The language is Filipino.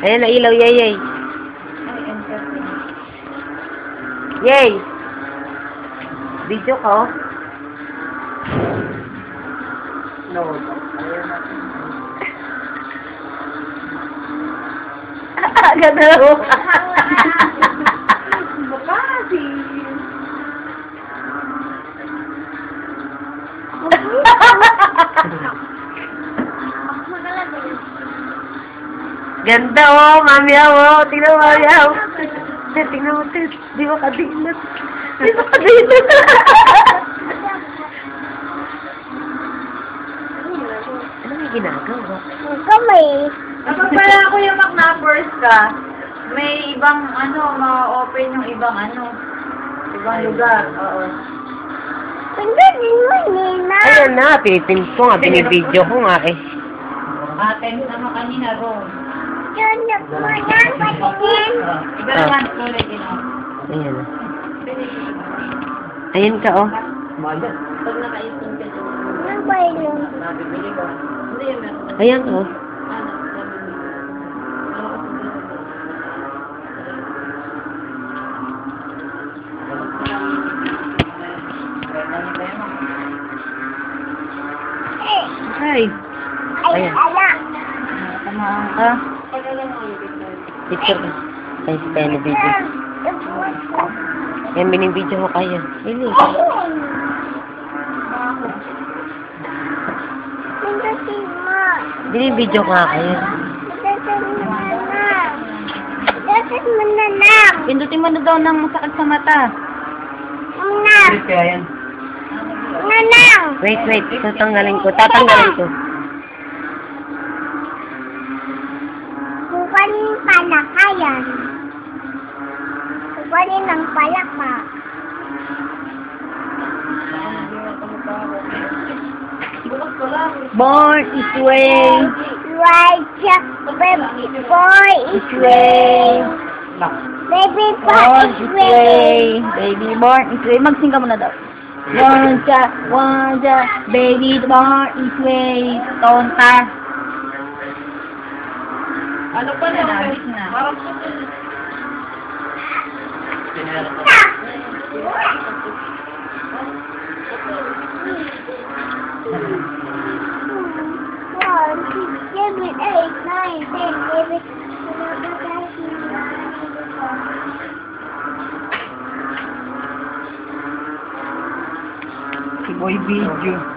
Ayan na ilaw, yay, yay. Yay! Video ko. No. Ganda mo. Bakasi. Ganda oh, mami oh. Tingnan mo, mami oh. Tingnan mo, di mo kadinat. Di mo kadinat. Ano may ginagawa? Kamay. Kapag pala ako yung mag-numbers ka, may ibang ma-open yung ibang ibang lugar. Oo. Pindagin mo, Nina. Ayan na, pinipin ko nga, binibidyo ko nga eh. Aten sama kanina, Rome. Yun, mo yan, patingin. Ikaw naman, ulit, Ayan na. Ayan ka oh. Pag nakaipon ka dyan, Ano ba yun? nabibili ka. Hindi yun, meron. Ayan oh. Hi. Ay, Ayan. ala. Tamaan ka. Picture ka. Ay, tayo video. Yan, binibidyo ko kayo. Really? Pindagin mo. Binibidyo ko nga kayo. Pindagin mo na. Pindagin mo na lang. Pindutin mo na daw ng masakit sa mata. Muna. Kaya yan. Nanang. Wait. Tatanggalin ko. Tatanggalin ko. Kukunin palaka yan. Kukunin ng palaka. Born this way. Right, baby boy is way. Baby boy is way. Baby born is way. Magsing ka muna daw. One ja, baby born is way. Tonta. Ano pa na? Parang One, two, seven, eight, nine, 10, 11, 12, si Boy Video.